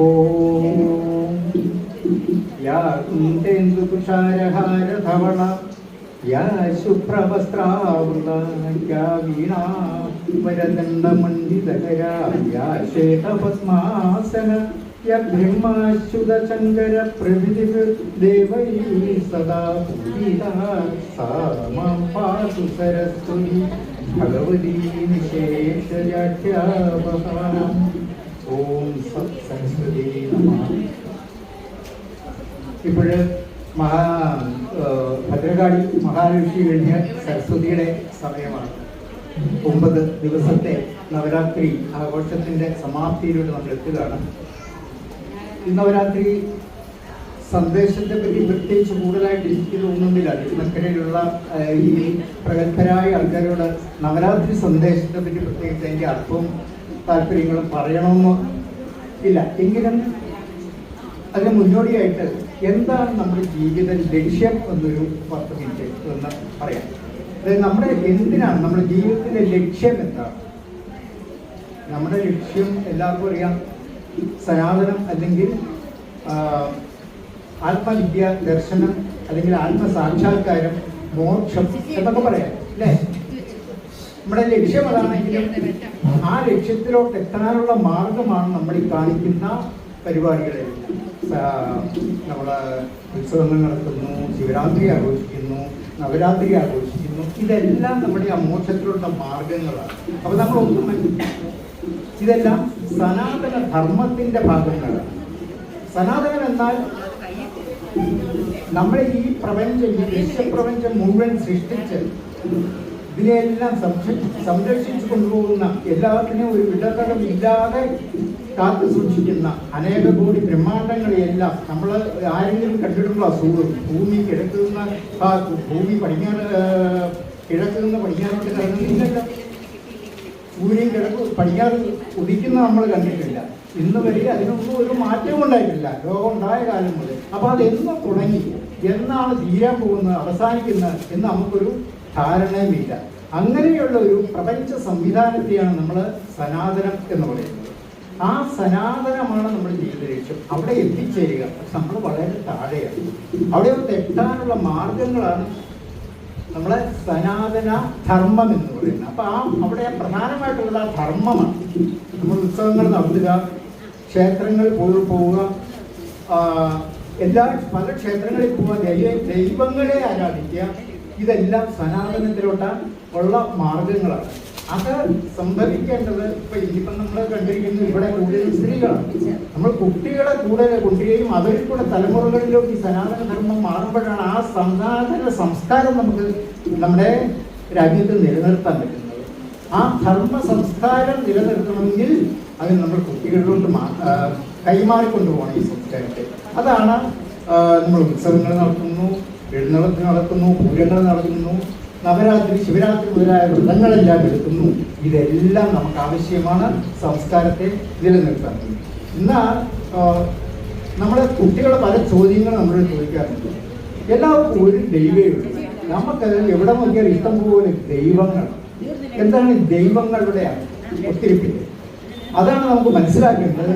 ഓം യാ കുന്ദേന്ദുകുശാരഹാരധവള യാ ശുഭ്രവസ്ത്രാവൃത യാ വീണാ വരദണ്ഡമണ്ഡിതകരാ യാ ശ്വേതപദ്മാസന യ ബ്രഹ്മാച്യുതശങ്കര പ്രഭൃതിർദേവൈः സദാ പൂജിതാ സാ മാം പാതു സരസ്വതി ഭഗവതി നിശേഷജാഠ്യാവഹാം. ഓം സരസ്വതി നമഃ. ഇപ്പോഴ് ഭദ്രകാളി മഹാലക്ഷ്മി കഴിഞ്ഞ സരസ്വതിയുടെ സമയമാണ്. 9 ദിവസത്തെ നവരാത്രി ആഘോഷത്തിൻ്റെ സമാപ്തിയിലൂടെ നമ്മൾ എത്തുകയാണ്. ഈ നവരാത്രി സന്ദേശത്തെ പറ്റി പ്രത്യേകിച്ച് കൂടുതലായിട്ട് എനിക്ക് തോന്നുന്നില്ല. തിരുനക്കരയിലുള്ള ഈ പ്രഗത്ഭരായ ആൾക്കാരോട് നവരാത്രി സന്ദേശത്തെ പറ്റി പ്രത്യേകിച്ച് അതിൻ്റെ അർത്ഥവും താല്പര്യങ്ങളും പറയണമെന്ന് ഇല്ല. എങ്കിലും അതിന് മുന്നോടിയായിട്ട് എന്താണ് നമ്മുടെ ജീവിത ലക്ഷ്യം എന്നൊരു 10 മിനിറ്റ് എന്ന് പറയാം. അതായത് നമ്മുടെ എന്തിനാണ് നമ്മുടെ ജീവിതത്തിൻ്റെ ലക്ഷ്യം എന്താണ്? നമ്മുടെ ലക്ഷ്യം എല്ലാവർക്കും അറിയാം. സനാതനം അല്ലെങ്കിൽ ആത്മവിദ്യ, ദർശനം അല്ലെങ്കിൽ ആത്മസാക്ഷാത്കാരം, മോക്ഷം എന്നൊക്കെ പറയാം അല്ലേ? നമ്മുടെ ലക്ഷ്യം അതാണെങ്കിലും ആ ലക്ഷ്യത്തിലോട്ട് എത്താനുള്ള മാർഗമാണ് നമ്മൾ ഈ കാണിക്കുന്ന പരിപാടികളെല്ലാം. നമ്മൾ ഉത്സവങ്ങൾ നടത്തുന്നു, ശിവരാത്രി ആഘോഷിക്കുന്നു, നവരാത്രി ആഘോഷിക്കുന്നു. ഇതെല്ലാം നമ്മുടെ ആ മോക്ഷത്തിലുള്ള മാർഗങ്ങളാണ്. അപ്പോൾ നമ്മളൊന്നും ഇതെല്ലാം സനാതന ധർമ്മത്തിൻ്റെ ഭാഗങ്ങളാണ്. സനാതനം എന്നാൽ നമ്മുടെ ഈ പ്രപഞ്ചം, ഈ വിശ്വപ്രപഞ്ചം മുഴുവൻ സൃഷ്ടിച്ച് ഇതിനെല്ലാം സംരക്ഷിച്ചു കൊണ്ടുപോകുന്ന, എല്ലാത്തിനെയും ഒരു ഇടതടമില്ലാതെ കാത്തു സൂക്ഷിക്കുന്ന അനേക കോടി ബ്രഹ്മാണ്ടങ്ങളെയെല്ലാം നമ്മൾ ആരെങ്കിലും കണ്ടിട്ടുള്ള ഭൂമി കിഴക്കുന്ന ഭൂമി കിഴക്കുന്ന പടിഞ്ഞാറോട്ട് കറങ്ങുന്നില്ലല്ലോ. സൂര്യൻ പടിഞ്ഞാറ് ഉദിക്കുന്ന നമ്മൾ കണ്ടിട്ടില്ല. ഇന്ന് വരെ അതിനൊന്നും ഒരു മാറ്റവും ഉണ്ടായിട്ടില്ല ലോകം ഉണ്ടായ കാലം മുതൽ. അപ്പോൾ അതെന്ന് തുടങ്ങി, എന്നാണ് തീരാൻ പോകുന്നത്, അവസാനിക്കുന്നത് എന്ന് നമുക്കൊരു ധാരണയുമില്ല. അങ്ങനെയുള്ള ഒരു പ്രപഞ്ച സംവിധാനത്തെയാണ് നമ്മൾ സനാതനം എന്ന് പറയുന്നത്. ആ സനാതനമാണ് നമ്മുടെ ജീവിത ലക്ഷ്യം. അവിടെ എത്തിച്ചേരുക. നമ്മൾ വളരെ താഴെയാണ്. അവിടെ എത്താനുള്ള മാർഗങ്ങളാണ് നമ്മളെ സനാതന ധർമ്മം എന്ന് പറയുന്നത്. അപ്പൊ അവിടെ പ്രധാനമായിട്ടുള്ള ധർമ്മമാണ്. നമ്മൾ ഉത്സവങ്ങൾ നടത്തുക, ക്ഷേത്രങ്ങളിൽ പോവുക, പല ക്ഷേത്രങ്ങളിൽ പോവുക, ദൈവങ്ങളെ ആരാധിക്കുക. ഇതെല്ലാം സനാതനത്തിലോട്ട് ഉള്ള മാർഗങ്ങളാണ്. അത് സംഭവിക്കേണ്ടത് ഇപ്പം നമ്മൾ കണ്ടിരിക്കുന്നത് ഇവിടെ കൂടുതൽ സ്ത്രീകളാണ്. നമ്മൾ കുട്ടികളെ കൂടുതൽ കൊണ്ടുവരികയും അവരിൽ കൂടെ തലമുറകളിലേക്ക് ഈ സനാതന ധർമ്മം മാറുമ്പോഴാണ് ആ സനാതന സംസ്കാരം നമുക്ക് നമ്മുടെ രാജ്യത്ത് നിലനിർത്താൻ പറ്റുന്നത്. ആ ധർമ്മ സംസ്കാരം നിലനിർത്തണമെങ്കിൽ അത് നമ്മൾ കുട്ടികളിലോട്ട് കൈമാറിക്കൊണ്ടുപോകണം ഈ സംസ്കാരത്തെ. അതാണ് നമ്മൾ ഉത്സവങ്ങൾ നടത്തുന്നു, എഴുന്നള്ളത്ത് നടത്തുന്നു, പൂരങ്ങൾ നടത്തുന്നു, നവരാത്രി, ശിവരാത്രി മുതലായ വ്രതങ്ങളെല്ലാം എടുക്കുന്നു. ഇതെല്ലാം നമുക്ക് ആവശ്യമാണ് സംസ്കാരത്തെ നിലനിർത്താൻ. എന്നാൽ നമ്മളെ കുട്ടികളെ പല ചോദ്യങ്ങൾ നമ്മൾ ചോദിക്കാറുണ്ട്. എല്ലാവർക്കും ഒരു ദൈവമേ ഉള്ളൂ. നമുക്ക് എവിടെ നോക്കിയാൽ ഇഷ്ടംപോലെ ദൈവങ്ങൾ. എന്താണ് ദൈവങ്ങളുടെ ഒത്തിരിപ്പില്ല? അതാണ് നമുക്ക് മനസ്സിലാക്കേണ്ടത്.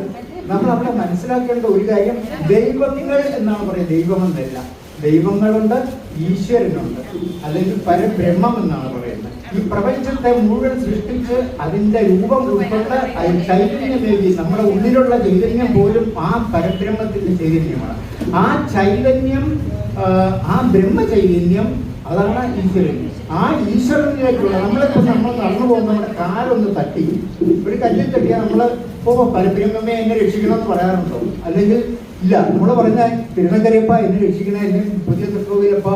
നമ്മൾ അവിടെ മനസ്സിലാക്കേണ്ട ഒരു കാര്യം, ദൈവങ്ങൾ എന്നാണ് പറയുന്നത്, ദൈവമെന്നല്ല. ദൈവങ്ങളുണ്ട്, ഈശ്വരനുണ്ട്, അല്ലെങ്കിൽ പരബ്രഹ്മം എന്നാണ് പറയുന്നത്. ഈ പ്രപഞ്ചത്തെ മുഴുവൻ സൃഷ്ടിച്ച് അതിൻ്റെ രൂപം ഉൾക്കൊണ്ട് ചൈതന്യമേകി നമ്മുടെ ഉള്ളിലുള്ള ചൈതന്യം പോലും ആ പരബ്രഹ്മത്തിൻ്റെ ചൈതന്യമാണ്. ആ ചൈതന്യം, ആ ബ്രഹ്മചൈതന്യം, അതാണ് ഈശ്വരൻ. ആ ഈശ്വരനിലേക്കുള്ള നമ്മൾ നടന്നു പോകുന്ന നമ്മുടെ കാലൊന്ന് തട്ടി, ഒരു കല്ലിൽ തട്ടിയാൽ നമ്മൾ പരബ്രഹ്മമേ എന്നെ രക്ഷിക്കണമെന്ന് പറയാറുണ്ടോ? അല്ലെങ്കിൽ ഇല്ല, നമ്മൾ പറഞ്ഞാൽ തിരുനക്കരയപ്പ എന്നെ രക്ഷിക്കണേ, എന്നെ പുതിയ തൃക്കോവിലപ്പ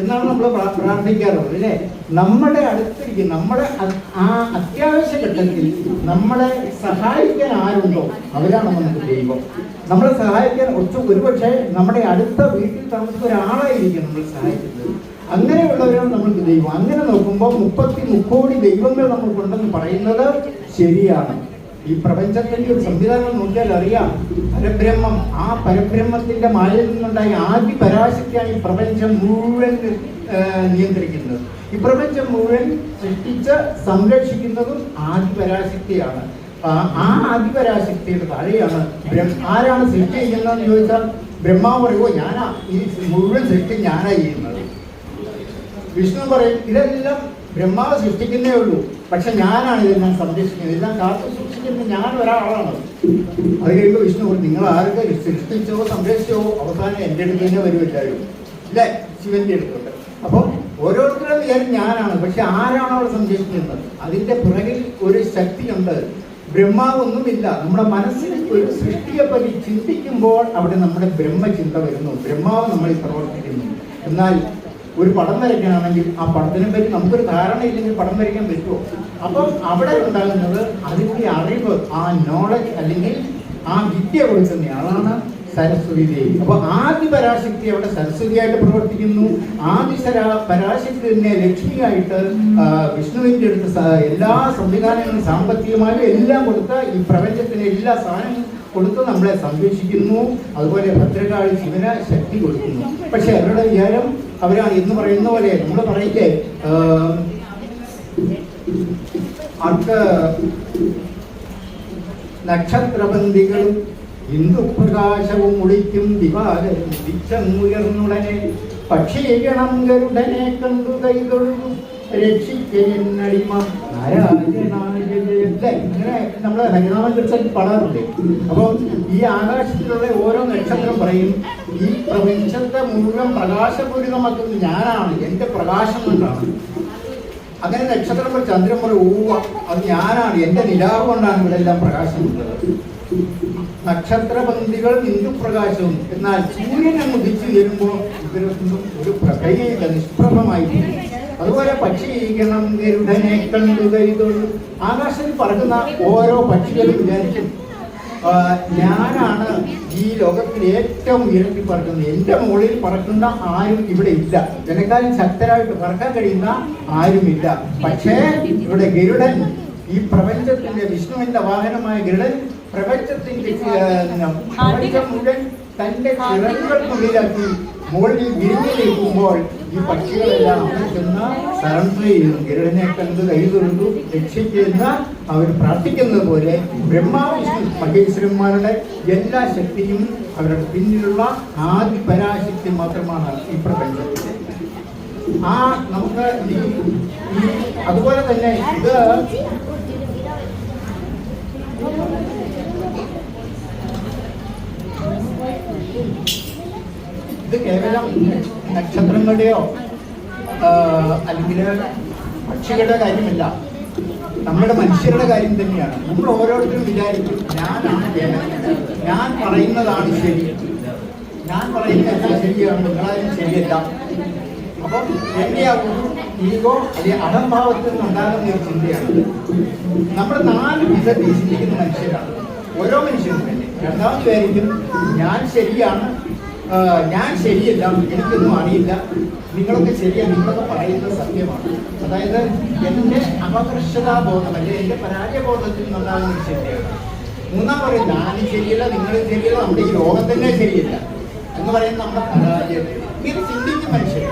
എന്നാണ് നമ്മൾ പ്രാർത്ഥിക്കാറുള്ളത് അല്ലേ? നമ്മുടെ അടുത്തിരിക്കും, നമ്മുടെ ആ അത്യാവശ്യ ഘട്ടത്തിൽ നമ്മളെ സഹായിക്കാൻ ആരുണ്ടോ അവരാണ് നമുക്ക് ദൈവം. നമ്മളെ സഹായിക്കാൻ ഒരുപക്ഷെ നമ്മുടെ അടുത്ത വീട്ടിൽ താമസിക്കുന്ന ഒരാളായിരിക്കും നമ്മൾ സഹായിക്കുന്നത്. അങ്ങനെയുള്ളവരാണ് നമ്മൾക്ക് ദൈവം. അങ്ങനെ നോക്കുമ്പോൾ 33 കോടി ദൈവങ്ങൾ നമ്മൾക്കുണ്ടെന്ന് പറയുന്നത് ശരിയാണ്. ഈ പ്രപഞ്ചത്തിന്റെ ഒരു സംവിധാനം നോക്കിയാൽ അറിയാം, പരബ്രഹ്മം, ആ പരബ്രഹ്മത്തിന്റെ മായയിൽ നിന്നുണ്ടായ ആദി പരാശക്തിയാണ് ഈ പ്രപഞ്ചം മുഴുവൻ നിയന്ത്രിക്കുന്നത്. ഈ പ്രപഞ്ചം മുഴുവൻ സൃഷ്ടിച്ച് സംരക്ഷിക്കുന്നതും ആദി പരാശക്തിയാണ്. ആ ആദിപരാശക്തിയുടെ താഴെയാണ് ആരാണ് സൃഷ്ടി ചെയ്യുന്നതെന്ന് ചോദിച്ചാൽ ബ്രഹ്മാവ് പറയുമോ ഞാനാ ഈ മുഴുവൻ സൃഷ്ടി ഞാനാ ചെയ്യുന്നത്. വിഷ്ണു പറയും ഇതെല്ലാം ബ്രഹ്മാവ് സൃഷ്ടിക്കുന്നേ ഉള്ളൂ, പക്ഷെ ഞാനാണ് ഇതെല്ലാം സംരക്ഷിക്കുന്നത്, ഇതെല്ലാം കാത്തു സൂക്ഷിക്കുന്നത് ഞാൻ ഒരാളാണ്. അത് കഴിയുമ്പോൾ വിഷ്ണു പറയും നിങ്ങൾ ആർക്ക് സൃഷ്ടിച്ചോ സംരക്ഷിച്ചോ അവസാനം എൻ്റെ അടുത്ത് തന്നെ വരുമല്ലാരും ഇല്ലേ, ശിവന്റെ അടുത്തുണ്ട്. അപ്പോൾ ഓരോരുത്തരും വിചാരം ഞാനാണ്, പക്ഷെ ആരാണ് അവിടെ സംരക്ഷിക്കുന്നത്? അതിന്റെ പിറകിൽ ഒരു ശക്തിയുണ്ട്. ബ്രഹ്മാവൊന്നുമില്ല. നമ്മുടെ മനസ്സിൽ ഒരു സൃഷ്ടിയെ പറ്റി ചിന്തിക്കുമ്പോൾ അവിടെ നമ്മുടെ ബ്രഹ്മചിന്ത വരുന്നു, ബ്രഹ്മാവ് നമ്മളിൽ പ്രവർത്തിക്കുന്നു. എന്നാൽ ഒരു പടം വരയ്ക്കണമെങ്കിൽ ആ പടത്തിനെ പറ്റി നമുക്കൊരു ധാരണയില്ലെങ്കിൽ പടം വരയ്ക്കാൻ പറ്റുമോ? അപ്പം അവിടെ ഉണ്ടാകുന്നത് അതിൻ്റെ അറിവ്, ആ നോളജ് അല്ലെങ്കിൽ ആ വിദ്യ കൊടുക്കുന്ന ആളാണ് സരസ്വതി ദേവി. അപ്പൊ ആദ്യ പരാശക്തി അവിടെ സരസ്വതിയായിട്ട് പ്രവർത്തിക്കുന്നു. പരാശക്തി തന്നെ ലക്ഷ്മിയായിട്ട് വിഷ്ണുവിന്റെ അടുത്ത് എല്ലാ സംവിധാനങ്ങളും സാമ്പത്തികമായും എല്ലാം കൊടുത്ത് ഈ പ്രപഞ്ചത്തിന് എല്ലാ സാധനങ്ങളും കൊടുത്ത് നമ്മളെ സംരക്ഷിക്കുന്നു. അതുപോലെ ഭദ്രകാളി ശിവന് ശക്തി കൊടുക്കുന്നു. പക്ഷെ അവരുടെ വിചാരം അവരാണ് എന്ന് പറയുന്ന പോലെ നമ്മൾ പറയില്ലേ, അടുത്ത നക്ഷത്രബന്ധികളും ഹിന്ദുപ്രകാശവും ഒളിക്കും ദിവാകരും ദിച്ചങ്ങുയർന്നുടനെ പക്ഷീകണം ഗരുഡനെ കണ്ടു കൈതൊഴുകും രക്ഷിക്കടിമ ഇങ്ങനെ നമ്മള് ഹരിനാമ കീർത്തൻ പാടാറില്ലേ. അപ്പം ഈ ആകാശത്തിലുള്ള ഓരോ നക്ഷത്രം പറയും ഈ പ്രപഞ്ചത്തെ മുഴുവൻ പ്രകാശപൂരിതമാക്കുന്നത് ഞാനാണ്, എന്റെ പ്രകാശം കൊണ്ടാണ്. അങ്ങനെ നക്ഷത്രം പറയും, ചന്ദ്രൻ പറയും ഊവ അത് ഞാനാണ്, എന്റെ നിലാവ് കൊണ്ടാണ് ഇവിടെ എല്ലാം പ്രകാശം ഉള്ളത്. നക്ഷത്രപന്തികൾ ഹിന്ദുപ്രകാശവും. എന്നാൽ സൂര്യൻ അങ്ങ് ഉദിച്ചു വരുമ്പോൾ ഇവരൊന്നും ഒരു പ്രഭയില്ല, നിഷ്പ്രഭമായി. അതുപോലെ പക്ഷീകരണം ഗരുഡനെ കണ്ടു കൈതൊഴും. ആകാശത്തിൽ പറക്കുന്ന ഓരോ പക്ഷികളും വിചാരിക്കും ഞാനാണ് ഈ ലോകത്തിൽ ഏറ്റവും ഉയരത്തിൽ പറക്കുന്നത്, എൻ്റെ മുകളിൽ പറക്കുന്ന ആരും ഇവിടെ ഇല്ല, എന്നെക്കാളും ശക്തരായിട്ട് പറക്കാൻ കഴിയുന്ന ആരുമില്ല. പക്ഷേ ഇവിടെ ഗരുഡൻ, ഈ പ്രപഞ്ചത്തിന്റെ വിഷ്ണുവിന്റെ വാഹനമായ ഗരുഡൻ പ്രപഞ്ചത്തിന്റെ പ്രപഞ്ചം മുഴുവൻ തന്റെ ചിറകുകൾക്കുള്ളിലാക്കി മുകളിൽ വിരിഞ്ഞിരിക്കുമ്പോൾ ഈ പക്ഷികളെല്ലാം അവിടെ ചെന്ന് സറണ്ടർ ചെയ്യുന്നു. ഗരുഡനെ കണ്ട് കൈതൊഴുതു രക്ഷിക്കുന്ന അവർ പ്രാർത്ഥിക്കുന്നത് പോലെ ബ്രഹ്മാവ് വിഷ്ണു മഹേശ്വരന്മാരുടെ എല്ലാ ശക്തിയും അവരുടെ പിന്നിലുള്ള ആദി പരാശക്തി മാത്രമാണ് ഈ പ്രപഞ്ചത്തിൽ. ആ നമുക്ക് അതുപോലെ തന്നെ ഇത് കേവലം നക്ഷത്രങ്ങളുടെയോ അല്ലെങ്കിൽ പക്ഷികളുടെ കാര്യമല്ല, നമ്മുടെ മനുഷ്യരുടെ കാര്യം തന്നെയാണ്. നമ്മൾ ഓരോരുത്തരും വിചാരിക്കും ഞാനാണ് കേവലം, ഞാൻ പറയുന്നതാണ് ശരി, ഞാൻ പറയുന്നതെല്ലാം ശരിയാണ്, നിങ്ങളാരും ശരിയല്ല. അപ്പം എൻ്റെ ആ ഒരു ഈഗോ അല്ലെങ്കിൽ അഹംഭാവത്തിൽ നിന്നുണ്ടാകുന്ന ഒരു ചിന്തയാണ്. നമ്മൾ 4 വിധത്തിൽ ചിന്തിക്കുന്ന മനുഷ്യരാണ്, ഓരോ മനുഷ്യരും തന്നെ. രണ്ടാമത് വിചാരിക്കും ഞാൻ ശരിയാണ്, ഞാൻ ശരിയല്ല, എനിക്കൊന്നും അറിയില്ല, നിങ്ങളൊക്കെ ശരിയാണ്, നിങ്ങളൊക്കെ പറയുന്നത് സത്യമാണ്. അതായത് എൻ്റെ അപകർഷതാബോധം അല്ലെങ്കിൽ എൻ്റെ പരാജയബോധത്തിൽ നിന്നുണ്ടാകുന്ന ഒരു ചിന്തയാണ്. മൂന്നാം പറയും ഞാനും ശരിയല്ല, നിങ്ങളും ശരിയല്ല, നമ്മുടെ ഈ ലോകം തന്നെ ശരിയല്ല എന്ന് പറയുന്നത് നമ്മുടെ പരാജയം. ഇങ്ങനെ ചിന്തിക്കും മനുഷ്യർ.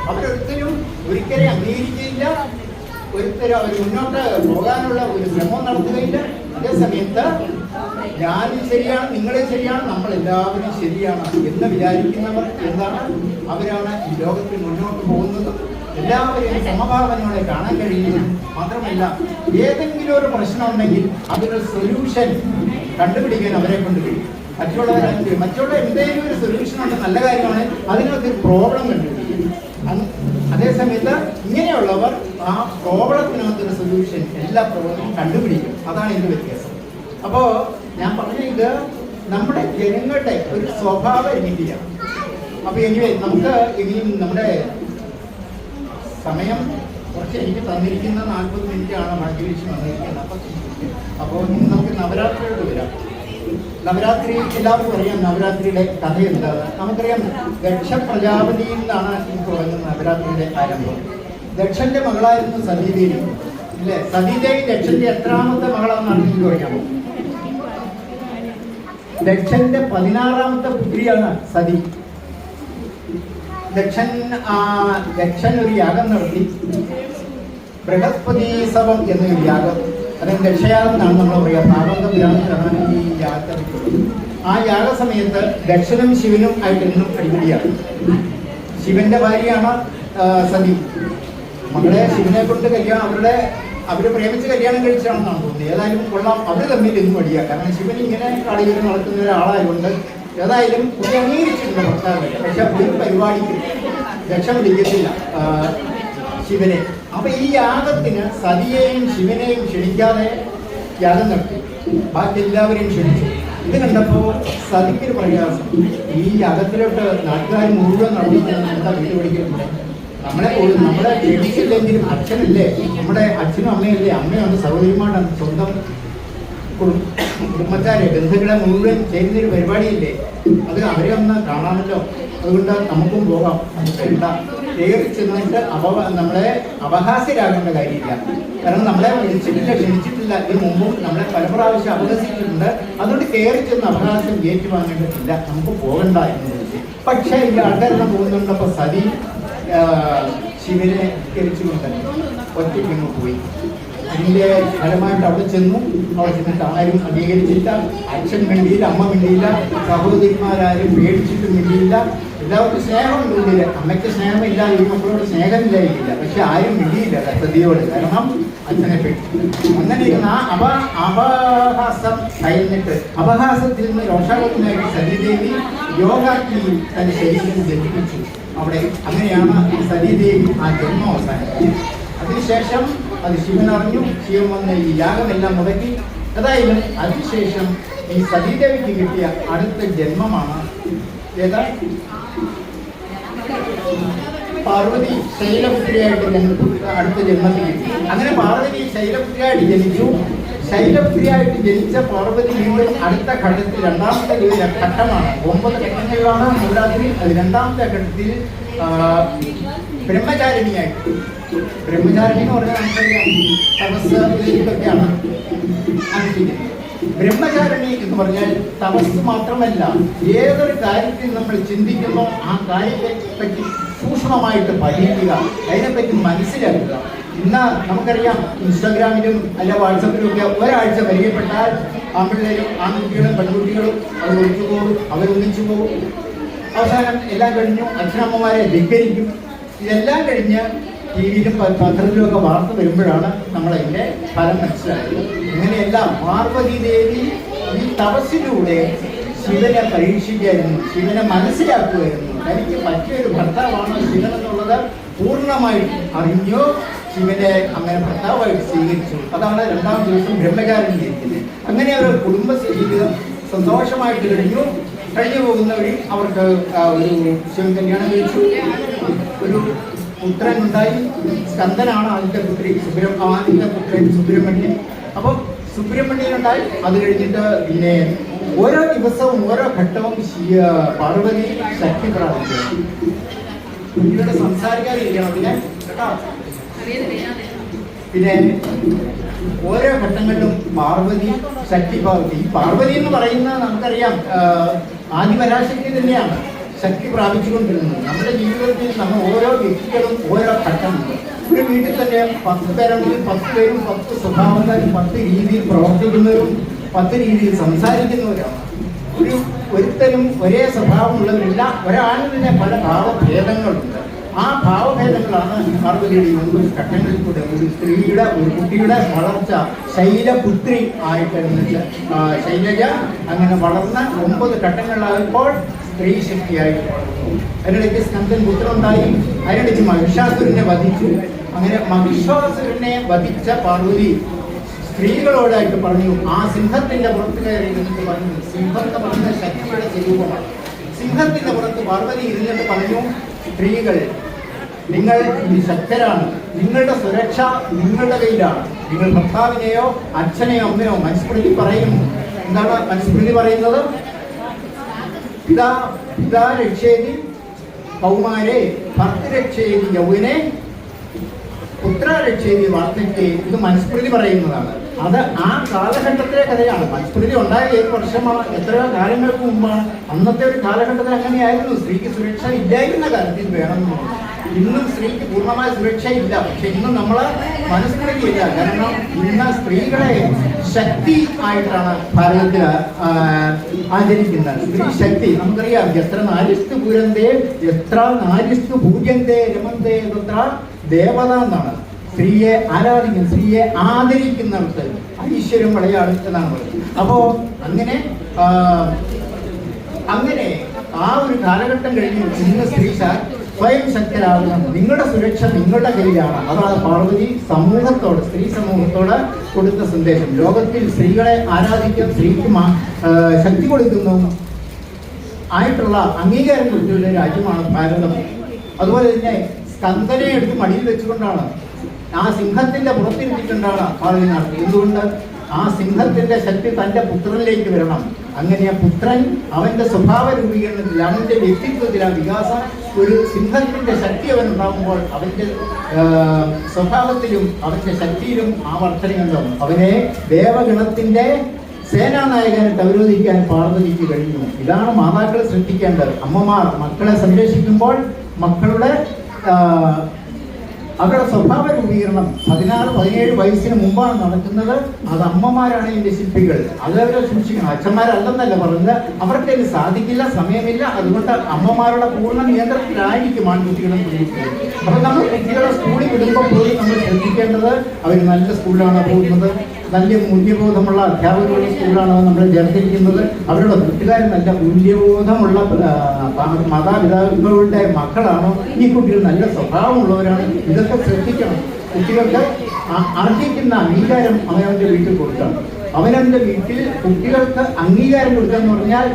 ഒരിക്കലും അംഗീകരിക്കുകയില്ല, ഒരിക്കലും അവർ മുന്നോട്ട് പോകാനുള്ള ഒരു ശ്രമം നടത്തുകയില്ല. അതേ സമയത്ത് ഞാനും ശരിയാണ്, നിങ്ങളും ശരിയാണ്, നമ്മളെല്ലാവരും ശരിയാണ് എന്ന് വിചാരിക്കുന്നവർ എന്താണ്, അവരാണ് ഈ ലോകത്തിൽ മുന്നോട്ട് പോകുന്നതും എല്ലാവരെയും സമഭാവനയോടെ കാണാൻ കഴിയുന്നു. മാത്രമല്ല ഏതെങ്കിലും ഒരു പ്രശ്നം ഉണ്ടെങ്കിൽ അതിനൊരു സൊല്യൂഷൻ കണ്ടുപിടിക്കാൻ അവരെ കൊണ്ട് കഴിയും. മറ്റുള്ള എന്തെങ്കിലും ഒരു സൊല്യൂഷൻ ഉണ്ട്, നല്ല കാര്യമാണ്, അതിനകത്തൊരു പ്രോബ്ലം കണ്ടുപിടിക്കും. അതേസമയത്ത് ഇങ്ങനെയുള്ളവർ ആ പ്രോബ്ലത്തിനകത്തൊരു സൊല്യൂഷൻ എല്ലാ പ്രോബ്ലവും കണ്ടുപിടിക്കും. അതാണ് ഇതിന്റെ വ്യത്യാസം. അപ്പോൾ ഞാൻ പറഞ്ഞ ഇത് നമ്മുടെ ജനങ്ങളുടെ ഒരു സ്വഭാവ രീതിയാണ്. അപ്പൊ നമുക്ക് ഇനിയും നമ്മുടെ സമയം കുറച്ച് എനിക്ക് തന്നിരിക്കുന്ന 40 മിനിറ്റാണ് ഭാഗ്യലക്ഷ്മി വന്നിരിക്കുന്നത്. അപ്പോൾ ഇന്ന് നമുക്ക് നവരാത്രിയോട് വരാം. നവരാത്രി എല്ലാവർക്കും അറിയാം, നവരാത്രിയുടെ കഥ എന്താണ് നമുക്കറിയാം. ദക്ഷ പ്രജാപതിയിൽ നിന്നാണ് ഈ തുടങ്ങുന്ന നവരാത്രിയുടെ ആരംഭം. ദക്ഷന്റെ മകളായിരുന്നു സതീദേവി അല്ലേ? സതീദേവി ദക്ഷന്റെ എത്രാമത്തെ മകളാണെന്നാണ് എനിക്ക് പറയാമോ? ദക്ഷന്റെ 16ാമത്തെ പുത്രിയാണ് സതി. ദക്ഷൻ ഒരു യാഗം നടത്തി, ബൃഹസ്പതി സവം എന്നൊരു യാഗം. അതായത് ദക്ഷയാഗം എന്നാണ് നമ്മൾ പറയുക. ഭാഗവത പുരാണത്തിലാണ് ഈ യാഗത്തിലുള്ളത്. ആ യാഗസമയത്ത് ദക്ഷനും ശിവനും ആയിട്ട് എന്നും അടിപിടിയാണ്. ശിവന്റെ ഭാര്യയാണ് സതി. മകളെ ശിവനെ കൊണ്ട് കല്യാണം അവര് പ്രേമിച്ച് കല്യാണം കഴിച്ചാണെന്നാണ് തോന്നുന്നത്. ഏതായാലും കൊള്ളാം, അവർ തമ്മിൽ എന്നും അടിയാ. കാരണം ശിവൻ ഇങ്ങനെ കളിയിൽ നടക്കുന്ന ഒരാളായതുകൊണ്ട് ഏതായാലും പുള്ളി അംഗീകരിച്ചിട്ടുണ്ട് ഭർത്താവ്. പക്ഷെ ഒരു പരിപാടിക്ക് ദക്ഷ വിളിക്കത്തില്ല ശിവനെ. അപ്പൊ ഈ യാഗത്തിന് സതിയെയും ശിവനെയും ക്ഷണിക്കാതെ യാഗം നടത്തി, ബാക്കി എല്ലാവരെയും ക്ഷണിച്ചു. ഇത് കണ്ടപ്പോൾ സതിക്കൊരു പ്രയാസം. ഈ യാഗത്തിലോട്ട് നാട്ടുകാർ മുഴുവൻ നടന്നിട്ടാണ് എന്താ വീട് പിടിക്കുന്നുണ്ട്. നമ്മളെ ക്ഷണിച്ചില്ലെങ്കിലും അച്ഛനല്ലേ, നമ്മുടെ അച്ഛനും അമ്മയല്ലേ, അമ്മയാണ് സഹോദരിമാരാണ്, സ്വന്തം കുടുംബക്കാരെ ബന്ധുക്കളെ മുഴുവൻ ചെയ്യുന്നൊരു പരിപാടിയില്ലേ. അത് അവരെ ഒന്ന് കാണാമല്ലോ, അതുകൊണ്ട് നമുക്കും പോകാം. നമുക്ക് എന്താ കയറി ചെന്നിട്ട് നമ്മളെ അപഹാസ്യരാകേണ്ട കാര്യമില്ല. കാരണം നമ്മളെ വിളിച്ചിട്ടില്ല, ക്ഷണിച്ചിട്ടില്ല. ഇതിന് മുമ്പും നമ്മളെ പല പ്രാവശ്യം അപഹസിച്ചിട്ടുണ്ട്. അതുകൊണ്ട് കയറി ചെന്ന് അപഹാസ്യം ഏറ്റുവാങ്ങേണ്ടതില്ല, നമുക്ക് പോകണ്ട എന്ന് ചോദിച്ചു. പക്ഷേ ഈ ആൾക്കാരെല്ലാം പോകുന്നുണ്ടപ്പോൾ സതി ശിവനെ കരിച്ചുകൊണ്ട് ഒറ്റയ്ക്ക് പോയി. അതിൻ്റെ ഫലമായിട്ട് അവിടെ ചെന്നിട്ട് ആരും അംഗീകരിച്ചില്ല. അച്ഛൻ മിണ്ടിയില്ല, അമ്മ മിണ്ടിയില്ല, സഹോദരിമാരും പേടിച്ചിട്ടും മിണ്ടിയില്ല. എല്ലാവർക്കും സ്നേഹമുണ്ട് ഉള്ളിൽ. അമ്മയ്ക്ക് സ്നേഹമില്ല, ഈ മക്കളോട് സ്നേഹമില്ലായിരിക്കില്ല. പക്ഷെ ആരും മിണ്ടിയില്ല സതിയോട്, കാരണം അച്ഛനെ പേടിച്ചു. അങ്ങനെ ആ അപഹാസം കഴിഞ്ഞിട്ട് അപഹാസത്തിൽ നിന്ന് രോഷാകുലനായിട്ട് സതീദേവി യോഗാഗ്നിയിൽ തന്റെ ശരീരം ജനിപ്പിച്ചു അവിടെ. അങ്ങനെയാണ് സതീദേവി ആ ജന്മം അവസാനിച്ചത്. അതിനുശേഷം അത് ശിവൻ അറിഞ്ഞു. ശിവൻ വന്ന് ഈ യാഗമെല്ലാം മുടക്കി. അതായത് അതിനുശേഷം ഈ സതീദേവിക്ക് കിട്ടിയ അടുത്ത ജന്മമാണ് ഏതാ? പാർവതി ശൈലപുത്രിയായിട്ട് അടുത്ത ജന്മത്തിൽ കിട്ടി. അങ്ങനെ പാർവതി ശൈലപുത്രിയായിട്ട് ജനിച്ചു. ശൈലപുത്രിയായിട്ട് ജനിച്ച പാർവതി വീണ്ടും അടുത്ത ഘട്ടത്തിൽ രണ്ടാമത്തെ ഘട്ടമാണ്. 9 ഘട്ടങ്ങളിലാണ് നവരാത്രി. അത് രണ്ടാമത്തെ ഘട്ടത്തിൽ ബ്രഹ്മചാരിണിയായിട്ട്. ബ്രഹ്മചാരിണി എന്ന് പറഞ്ഞാൽ നമുക്കറിയാം തപസ്സൊക്കെയാണ് അനുഷ്ഠിക്കുന്നത്. ബ്രഹ്മചാരിണി എന്ന് പറഞ്ഞാൽ തപസ് മാത്രമല്ല, ഏതൊരു കാര്യത്തിൽ നമ്മൾ ചിന്തിക്കുമ്പോൾ ആ കാര്യത്തെ പറ്റി സൂക്ഷ്മമായിട്ട് പഠിക്കുക, അതിനെപ്പറ്റി മനസ്സിലാക്കുക. ഇന്ന് നമുക്കറിയാം ഇൻസ്റ്റാഗ്രാമിലും അല്ല വാട്സപ്പിലും ഒക്കെ ഒരാഴ്ച പരിചയപ്പെട്ടാൽ ആൺപിള്ളേരും ആൺകുട്ടികളും പെൺകുട്ടികളും അവരൊന്നിച്ചു പോകും. അവസാനം എല്ലാം കഴിഞ്ഞു അച്ഛനമ്മമാരെ ധിക്കരിക്കും. ഇതെല്ലാം കഴിഞ്ഞ് ടി വിയിലും പത്രത്തിലും ഒക്കെ വാർത്ത വരുമ്പോഴാണ് നമ്മളതിൻ്റെ ഫലം മനസ്സിലാക്കുന്നത്. ഇങ്ങനെയെല്ലാം പാർവതി ദേവി ഈ തപസ്സിലൂടെ ശിവനെ പരീക്ഷിക്കുകയായിരുന്നു, ശിവനെ മനസ്സിലാക്കുമായിരുന്നു. തനിക്ക് പറ്റിയൊരു ഭർത്താവാണ് ശിവൻ എന്നുള്ളത് പൂർണ്ണമായിട്ട് അറിഞ്ഞു. ശിവനെ അങ്ങനെ ഭർത്താവായിട്ട് സ്വീകരിച്ചു. അതാണ് രണ്ടാം ദിവസം ബ്രഹ്മചാരിണി ഇരിക്കുന്നത്. അങ്ങനെ അവർ കുടുംബ ജീവിതം സന്തോഷമായിട്ട് കഴിഞ്ഞു പോകുന്നവരിൽ അവർക്ക് ഒരു ശിവൻ കല്യാണം കഴിച്ചു. ഒരു പുത്രൻ ഉണ്ടായി. സ്കന്ദനാണ് ആദ്യത്തെ പുത്രൻ സുബ്രഹ്മണ്യൻ. അപ്പം സുബ്രഹ്മണ്യനുണ്ടായി. അത് കഴിഞ്ഞിട്ട് പിന്നെ ഓരോ ദിവസവും ഓരോ ഘട്ടവും പാർവതി ശക്തി പ്രാപിച്ചു. കുട്ടികളുടെ സംസാരിക്കാതിരിക്കണം പിന്നെ ഓരോ ഘട്ടങ്ങളിലും പാർവതി ശക്തി പ്രാപിച്ചു. ഈ പാർവതി എന്ന് പറയുന്നത് നമുക്കറിയാം ആദിപരാശക്തി തന്നെയാണ് ശക്തി പ്രാപിച്ചുകൊണ്ടിരുന്നത്. നമ്മുടെ ജീവിതത്തിൽ നമ്മൾ ഓരോ വ്യക്തികളും ഓരോ ഘട്ടമുണ്ട്. ഒരു വീട്ടിൽ തന്നെ 10 പേരുണ്ടെങ്കിൽ 10 പേരും 10 സ്വഭാവക്കാരും 10 രീതിയിൽ പ്രവർത്തിക്കുന്നവരും 10 രീതിയിൽ സംസാരിക്കുന്നവരാണ്. ഒരുത്തരും ഒരേ സ്വഭാവമുള്ളവരില്ല. ഒരാളിൽ തന്നെ പല ഭാവഭേദങ്ങളുണ്ട്. ആ ഭാവഭേദങ്ങളാണ് പാർവതിയുടെ 9 ഘട്ടങ്ങളിൽ കൂടെ ഒരു സ്ത്രീയുടെ ഒരു കുട്ടിയുടെ വളർച്ച. ശൈലപുത്രി ആയിട്ട് ശൈലജ അങ്ങനെ വളർന്ന് 9 ഘട്ടങ്ങളിലായപ്പോൾ സ്ത്രീ ശക്തിയായിട്ട് വളർന്നു. അതിനിടയ്ക്ക് സ്കന്ദൻ പുത്രനുണ്ടായി. അതിനിടയ്ക്ക് മഹിഷാസുരനെ വധിച്ചു. അങ്ങനെ മഹിഷാസുരനെ വധിച്ച പാർവതി സ്ത്രീകളോടായിട്ട് പറഞ്ഞു, ആ സിംഹത്തിന്റെ പുറത്ത് കയറി ഇരുന്നിട്ട് പറഞ്ഞു, സിംഹം എന്ന് പറഞ്ഞ ശക്തിയുടെ സ്വരൂപമാണ്. സിംഹത്തിന്റെ പുറത്ത് പാർവതി ഇരുന്നിട്ട് പറഞ്ഞു, സ്ത്രീകൾ നിങ്ങൾ ശക്തരാണ്, നിങ്ങളുടെ സുരക്ഷ നിങ്ങളുടെ കയ്യിലാണ്. നിങ്ങൾ ഭർത്താവിനെയോ അച്ഛനെയോ അമ്മയോ മനുസ്മൃതി പറയുന്നു. എന്താണ് മനുസ്മൃതി പറയുന്നത്? പിതാ രക്ഷേതി കൗമാരെ ഭർത്തരക്ഷേതി യൗവനെ പുത്രരക്ഷേതി വാർദ്ധക്യേ. ഇത് മനുസ്മൃതി പറയുന്നതാണ്. അത് ആ കാലഘട്ടത്തിലെ കഥയാണ്. മനുസ്മൃതി ഉണ്ടായ 7 വർഷമാണ്, എത്രയോ കാലങ്ങൾക്ക് മുമ്പാണ്. അന്നത്തെ ഒരു കാലഘട്ടത്തിൽ അങ്ങനെയായിരുന്നു. സ്ത്രീക്ക് സുരക്ഷ ഇല്ലായിരുന്ന കാലത്തിൽ വേണമെന്ന്. ഇന്നും സ്ത്രീക്ക് പൂർണ്ണമായ സുരക്ഷയില്ല. പക്ഷെ ഇന്നും നമ്മൾ മനസ്സിലാക്കിയില്ല. കാരണം ഇന്ന് സ്ത്രീകളെ ശക്തി ആയിട്ടാണ് ഭാരതത്തിൽ ആചരിക്കുന്നത്. സ്ത്രീ ശക്തി നമുക്കറിയാം. എത്ര നാരിസ്തു പൂരന്തേ എത്ര നാരിസ്തു പൂജന്തേ രമന്തേ എത്ര ദേവത എന്നാണ്. സ്ത്രീയെ ആരാധിക്കുന്ന, സ്ത്രീയെ ആദരിക്കുന്നവർക്ക് ഐശ്വര്യം വിളയാടും എന്നാണ് പറയുന്നത്. അപ്പോ അങ്ങനെ ആ ഒരു കാലഘട്ടം കഴിഞ്ഞു. ഇന്ന് സ്ത്രീ സ്വയം ശക്തരാകുന്നു. നിങ്ങളുടെ സുരക്ഷ നിങ്ങളുടെ കയ്യിലാണ്. അതാണ് പാർവതി സമൂഹത്തോട്, സ്ത്രീ സമൂഹത്തോട് കൊടുത്ത സന്ദേശം. ലോകത്തിൽ സ്ത്രീകളെ ആരാധിക്കാൻ, സ്ത്രീക്ക് ശക്തി കൊടുക്കുന്നു ആയിട്ടുള്ള അംഗീകാരം കൊടുത്തുള്ള രാജ്യമാണ് ഭാരതം. അതുപോലെ തന്നെ സ്കന്ദനെ എടുത്ത് മടിയിൽ വെച്ചുകൊണ്ടാണ്, ആ സിംഹത്തിന്റെ പുറത്തിരുത്തിക്കൊണ്ടാണ് പാർവതി നടത്തിയത്. എന്തുകൊണ്ട്? ആ സിംഹത്തിന്റെ ശക്തി തന്റെ പുത്രനിലേക്ക് വരണം. അങ്ങനെ ആ പുത്രൻ അവന്റെ സ്വഭാവ രൂപീകരണത്തിൽ, അവന്റെ വ്യക്തിത്വത്തിൽ, ആ വികാസം, ഒരു സിംഹത്തിന്റെ ശക്തി അവനുണ്ടാകുമ്പോൾ അവന്റെ സ്വഭാവത്തിലും അവന്റെ ശക്തിയിലും ആ വർധനയുണ്ടാവും. അവനെ ദേവഗണത്തിന്റെ സേനാനായകനായിട്ട് അവരോധിക്കാൻ പാർവതിക്ക് കഴിഞ്ഞു. ഇതാണ് മാതാക്കൾ ശ്രദ്ധിക്കേണ്ടത്. അമ്മമാർ മക്കളെ സംരക്ഷിക്കുമ്പോൾ മക്കളുടെ അവരുടെ സ്വഭാവ രൂപീകരണം 16-17 വയസ്സിന് മുമ്പാണ് നടക്കുന്നത്. അത് അമ്മമാരാണ് ഇതിന്റെ ശില്പികൾ. അത് അവരെ സൂക്ഷിക്കണം. അച്ഛന്മാരല്ലെന്നല്ല പറഞ്ഞത്. അവർക്ക് ഇത് സാധിക്കില്ല, സമയമില്ല. അതുകൊണ്ട് അമ്മമാരുടെ പൂർണ്ണ നിയന്ത്രണത്തിലായിരിക്കും ആൺകുട്ടികളും പെൺകുട്ടികളും. അപ്പൊ നമ്മൾ കുട്ടികളെ സ്കൂളിൽ വിടുമ്പോൾ പോലും നമ്മൾ ശ്രദ്ധിക്കേണ്ടത് അവർ നല്ല സ്കൂളിലാണ് പോകുന്നത്, നല്ല മൂല്യബോധമുള്ള അധ്യാപകരുടെ സ്കൂളാണ് നമ്മൾ ചേർത്തിരിക്കുന്നത്. അവരുടെ കൂട്ടുകാർ നല്ല മൂല്യബോധമുള്ള മാതാപിതാക്കളുടെ മക്കളാണോ, ഈ കുട്ടികൾ നല്ല സ്വഭാവമുള്ളവരാണ്. ഇതൊക്കെ ശ്രദ്ധിക്കണം. കുട്ടികൾക്ക് ആർജിക്കുന്ന അംഗീകാരം അവനവൻ്റെ വീട്ടിൽ കൊടുക്കണം. അവനവൻ്റെ വീട്ടിൽ കുട്ടികൾക്ക് അംഗീകാരം കൊടുക്കുക എന്ന് പറഞ്ഞാൽ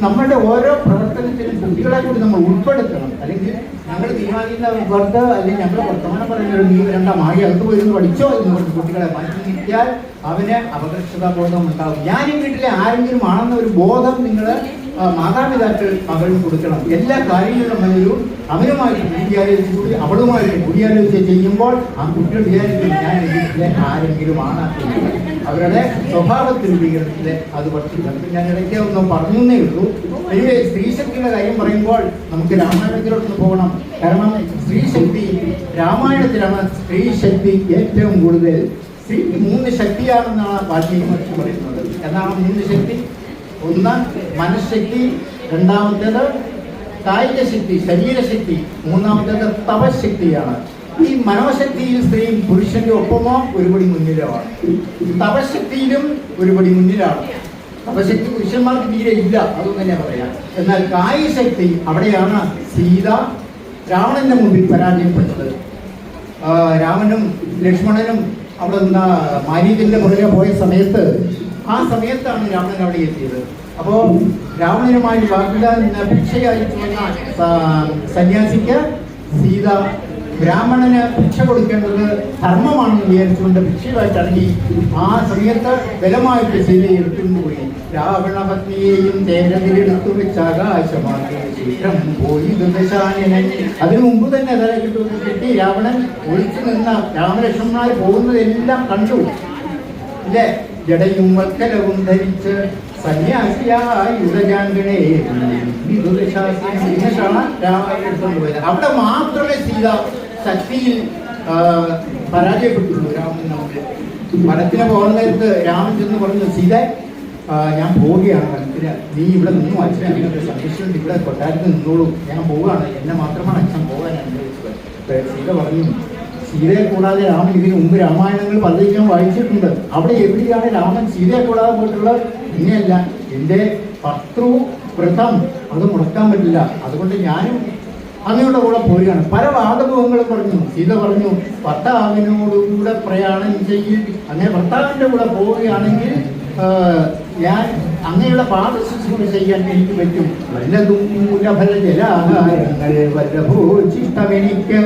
നമ്മളുടെ ഓരോ പ്രവർത്തനത്തിലും കുട്ടികളെ കൂടി നമ്മൾ ഉൾപ്പെടുത്തണം. അല്ലെങ്കിൽ ഞങ്ങൾ തീരുമാനിക്കുന്ന വെറുതെ അല്ലെങ്കിൽ ഞങ്ങൾ വർത്തമാനം പറയുന്നത് നീ രണ്ടാം ആഴി അകത്ത് പോയിരുന്നു പഠിച്ചോ എന്ന് പറഞ്ഞ് കുട്ടികളെ മാറ്റി നിർത്തിയാൽ അവന് അപകർഷതാബോധം ഉണ്ടാകും. ഞാൻ ഈ വീട്ടിലെ ആരെങ്കിലും ആണെന്ന ഒരു ബോധം നിങ്ങൾ മാതാപിതാക്കൾ മകളും കൊടുക്കണം. എല്ലാ കാര്യങ്ങളും അവനുമായിട്ട് കൂടിയാലോചിച്ച് കൂടി അവളുമായിട്ട് കൂടിയാലോചിച്ച് ചെയ്യുമ്പോൾ ആ കുട്ടികൾ വിചാരിക്കും ഞാൻ വീട്ടിലെ ആരെങ്കിലും ആണ്. അവരുടെ സ്വഭാവത്തിൽ രൂപീകരണത്തിൽ അത് പഠിച്ചിട്ടുണ്ട്. ഞാൻ ഇടയ്ക്ക് ഒന്നും പറഞ്ഞേ ഉള്ളൂ. എനിക്ക് സ്ത്രീശക്തിയുടെ കാര്യം പറയുമ്പോൾ നമുക്ക് രാമായണത്തിലോട്ട് പോകണം. കാരണം സ്ത്രീശക്തി രാമായണത്തിലാണ് സ്ത്രീശക്തി ഏറ്റവും കൂടുതൽ. സ്ത്രീക്ക് 3 ശക്തിയാണെന്നാണ് വാൽമീകി മഹർഷി പറയുന്നത്. എന്നാണ് 3 ശക്തി? ഒന്ന് മനഃശക്തി, രണ്ടാമത്തേത് കായിക ശക്തി, ശരീരശക്തി, മൂന്നാമത്തേത് തപശക്തിയാണ്. ഈ മനോശക്തിയിൽ സ്ത്രീയും പുരുഷന്റെ ഒപ്പമോ ഒരുപടി മുന്നിലുമാണ്. തപശക്തിയിലും ഒരുപടി മുന്നിലാണ്. തപശക്തി പുരുഷന്മാർക്ക് തീരെ ഇല്ല, അതും തന്നെ പറയാം. എന്നാൽ കായിക ശക്തി, അവിടെയാണ് സീത രാവണന്റെ മുമ്പിൽ പരാജയപ്പെട്ടത്. രാമനും ലക്ഷ്മണനും അവിടെ നിന്ന് മാരീചന്റെ പുറകെ പോയ സമയത്ത്, ആ സമയത്താണ് രാവണൻ അവിടെ എത്തിയത്. അപ്പോൾ രാവണനുമായി വാഗ്ദാനം ഭിക്ഷയായി വന്ന സന്യാസിക്ക് സീത ബ്രാഹ്മണന് ഭിക്ഷ കൊടുക്കേണ്ടത് ധർമ്മമാണെന്ന് വിചാരിച്ചുകൊണ്ട് ഭിക്ഷയുമായിട്ട് ഇറങ്ങി. ആ സമയത്ത് ബലമായിട്ട് സീതയെ എടുത്തുകൊണ്ടുപോയി. രാവണപത്നിയെയും തേരതിലെടുത്തു വെച്ചാകാശമാക്കി ശീഘ്രം പോയി ദശാനനൻ. അതിനു മുമ്പ് തന്നെ കിട്ടി. രാവണൻ ഒളിച്ചു നിന്ന രാമലക്ഷ്മണന്മാർ പോകുന്നതെല്ലാം കണ്ടു. ഇല്ലേ? ജടയും വക്കലവും ധരിച്ച് സന്യാസിയായി ഉദജാങ്കണേ എടുത്തുകൊണ്ടുപോയത്. അവിടെ മാത്രമേ സീത ശക്തിയിൽ പരാജയപ്പെട്ടുള്ളൂ. രാമൻ വനത്തിന് പോകുന്ന നേരത്ത് രാമൻ ചെന്ന് പറഞ്ഞു, സീത ഞാൻ പോവുകയാണ് വനത്തിന്, നീ ഇവിടെ നിന്നു, അച്ഛനെ അങ്ങനെ സംരക്ഷിച്ചുകൊണ്ട് ഇവിടെ കൊട്ടാരത്തിൽ നിന്നോളൂ, ഞാൻ പോവുകയാണ്, എന്നെ മാത്രമാണ് അച്ഛൻ പോകാൻ അനുഭവിച്ചത്. സീത പറഞ്ഞു, സീതയെ കൂടാതെ രാമൻ ഇതിനു മുമ്പ് രാമായണങ്ങൾ പലതിനും വായിച്ചിട്ടുണ്ട്. അവിടെ എവിടെയാണ് രാമൻ സീതയെ കൂടാതെ പോയിട്ടുള്ളത്? ഇങ്ങനെയല്ല, എൻ്റെ ഭർതൃവ്രതം അത് മുടക്കാൻ പറ്റില്ല, അതുകൊണ്ട് ഞാനും അങ്ങയുടെ കൂടെ പോവുകയാണ്. പല വാദമുഖങ്ങളും പറഞ്ഞു. സീത പറഞ്ഞു, ഭർത്താവിനോടുകൂടെ പ്രയാണം ചെയ്യും, അങ്ങനെ ഭർത്താവിൻ്റെ കൂടെ പോവുകയാണെങ്കിൽ ഞാൻ അങ്ങയുടെ പാദശുശ്രൂഷ ചെയ്യാൻ എനിക്ക് പറ്റും. വല്ലതും മൂലഫല ജലാഹാരങ്ങൾ വല്ലഭോചിഷ്ടം എനിക്ക്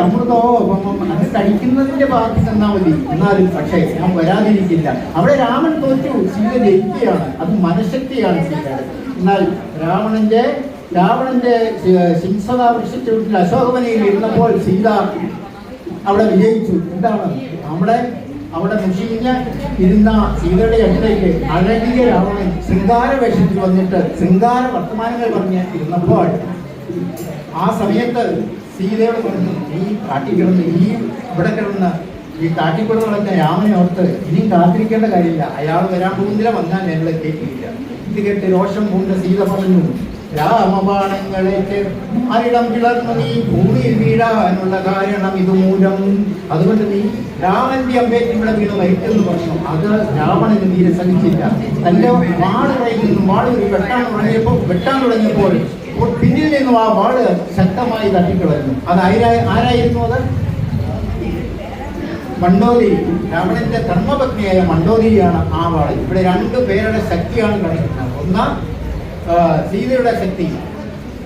അമൃതോപമം അത് കഴിക്കുന്നതിന്റെ ബാക്കി തന്നാൽ മതി. എന്നാലും പക്ഷേ ഞാൻ വരാതിരിക്കില്ല. അവിടെ രാമൻ തോറ്റു, സീത ജയിക്കുകയാണ്. അത് മനഃശക്തിയാണ് സീത. എന്നാൽ രാവണന്റെ സിംസദാ വൃക്ഷത്തിൽ അശോകവനയിൽ ഇരുന്നപ്പോൾ സീത അവിടെ വിജയിച്ചു. എന്താണ്? അവിടെ മുഷിഞ്ഞ് ഇരുന്ന സീതയുടെ അടുത്തേക്ക് അഴകിയ രാവണൻ ശൃംഗാര വേഷത്തിൽ വന്നിട്ട് ശൃംഗാര വർത്തമാനങ്ങൾ പറഞ്ഞ് ഇരുന്നപ്പോൾ ആ സമയത്ത് സീതയോട് പറഞ്ഞു, ഈ കാട്ടിക്കിടന്ന് ഇവിടെ കിടന്ന് ഈ കാട്ടിക്കിടന്ന് രാമനെ ഓർത്ത് ഇനിയും കാത്തിരിക്കേണ്ട കാര്യമില്ല, അയാൾ വരാൻ പോകുന്നില്ല, വന്നാൽ ഞങ്ങളെ കേട്ടില്ല. ഇത് കേട്ട് രോഷം പൂണ്ട സീത പറഞ്ഞു, രാമബാണങ്ങളേറ്റ് അരിടം കിളർന്നു നീ ഭൂമിയിൽ വീഴാനുള്ള കാരണം ഇതുമൂലം. അതുകൊണ്ട് നീ രാമന്റെ അമ്പേറ്റ് ഇവിടെ വീണ് മരിച്ചെന്ന് പറഞ്ഞു. അത് രാവണന് തീരെ സഹിച്ചില്ല. തന്റെ വാട് കയ്യിൽ നിന്നും വാട് വെട്ടാൻ തുടങ്ങിയപ്പോൾ പിന്നിൽ നിന്നും ആ വാട് ശക്തമായി തട്ടിക്കളഞ്ഞു. അത് ആരായിരുന്നു? അത് മണ്ഡോദരി, രാവണന്റെ ധർമ്മപത്നിയായ മണ്ഡോദരിയാണ് ആ വാട്. ഇവിടെ രണ്ടു പേരുടെ ശക്തിയാണ് കാണിക്കുന്നത്. ഒന്നാം സീതയുടെ ശക്തി,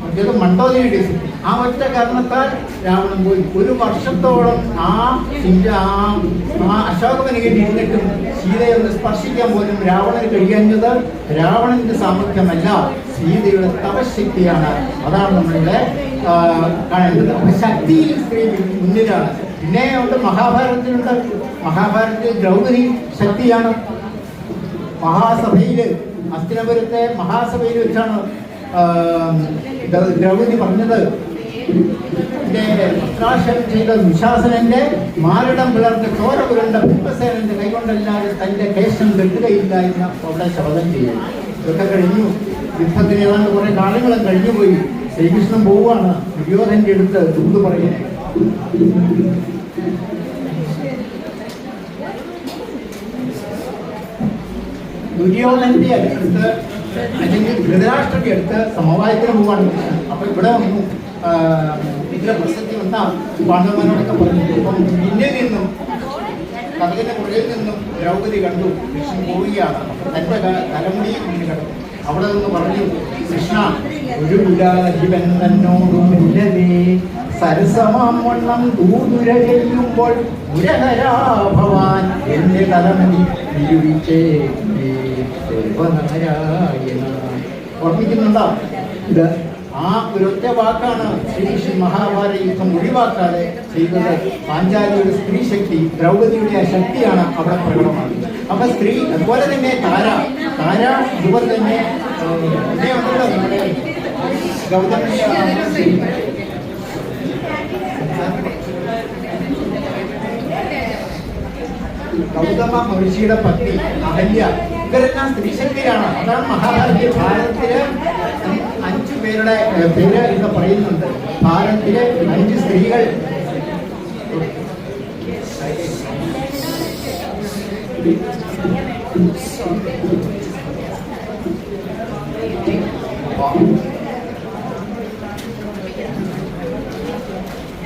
മറ്റേത് മണ്ഡോദരിയുടെ ശക്തി. ആ ഒറ്റ കാരണത്താൽ രാവണൻ പോയി. 1 വർഷത്തോളം ആ അശോകവനികയിൽ ഇരുന്നിട്ടും സീതയെ ഒന്ന് സ്പർശിക്കാൻ പോലും രാവണന് കഴിയാഞ്ഞത് രാവണന്റെ സാമർഥ്യമല്ല, സീതയുടെ തപശക്തിയാണ്. അതാണ് നമ്മളുടെ കാണേണ്ടത്. ശക്തിയിൽ സ്ത്രീ മുന്നിലാണ്. പിന്നെ ഉണ്ട് മഹാഭാരതത്തിലുണ്ട്. മഹാഭാരതത്തിൽ ദ്രൗപദി ശക്തിയാണ്. മഹാസഭയില്, ഹസ്തിനപുരത്തെ മഹാസഭയിൽ വെച്ചാണ് ദ്രൗപദി പറഞ്ഞത്, വസ്ത്രാശനം ചെയ്ത ദുശാസനന്റെ മാരടം പിളർന്ന് ചോര പുരണ്ട ഭീമസേനന്റെ കൈകൊണ്ടല്ലാതെ തന്റെ കേശം കെട്ടുകയില്ല എന്ന് അവിടെ ശപഥം ചെയ്യും. ഇതൊക്കെ കഴിഞ്ഞു. യുദ്ധത്തിന് ഏതാണ്ട് കുറെ കാലങ്ങളും കഴിഞ്ഞുപോയി. ശ്രീകൃഷ്ണൻ പോവുകയാണ് ദുര്യോധന്റെ അടുത്ത് ദൂത് പറയുന്നത്. ദുര്യോധന്റെ അടുത്ത് അല്ലെങ്കിൽ ധൃതരാഷ്ട്രന്റെ അടുത്ത് സമവായത്തിന് പോവാണ്. അപ്പൊ ഇവിടെ വന്നു ഇതിന്റെ പ്രസക്തി വന്ന പാണ്ഡവന്മാരോടൊക്കെ പറഞ്ഞു. അപ്പം പിന്നിൽ നിന്നും കഥകിന്റെ പുറകിൽ നിന്നും ദ്രൗപദി കണ്ടു കൃഷ്ണൻ പോവുകയാണ്. തന്റെ തലമുടി മുന്നിൽ കണ്ടു. അവിടെ നിന്ന് പറഞ്ഞു, കൃഷ്ണ ഒരു ജീവൻ തന്നോടുമില്ലതേ സരസമാം വണ്ണം ദൂതുര ചെയ്യുമ്പോൾ ഉരഹരാ ഭവാൻ എന്റെ തലമുടി നിരൂപിച്ചേ ദേവനാരായണ. ഓർമ്മിക്കുന്നുണ്ടോ? ഇത് ആ ഒരൊറ്റ വാക്കാണ് ശ്രീകൃഷ്ണൻ മഹാഭാരത യുദ്ധം ഒഴിവാക്കാതെ ചെയ്തത്. പാഞ്ചാലിയുടെ സ്ത്രീ ശക്തി, ദ്രൗപദിയുടെ ആ ശക്തിയാണ് അവിടെ പ്രകടമാകുന്നത്. അപ്പൊ സ്ത്രീ, അതുപോലെ തന്നെ താര ഇതുപോലെ തന്നെ നമ്മുടെ ഗൗതമ മഹർഷിയുടെ പത്നി അഹല്യ, ഇവരെല്ലാം സ്ത്രീശക്തിയാണ്. അതാണ് ഭാരതത്തില് 5 പേരുടെ പേര് എന്ന് പറയുന്നുണ്ട്. ഭാരതത്തിലെ 5 സ്ത്രീകൾ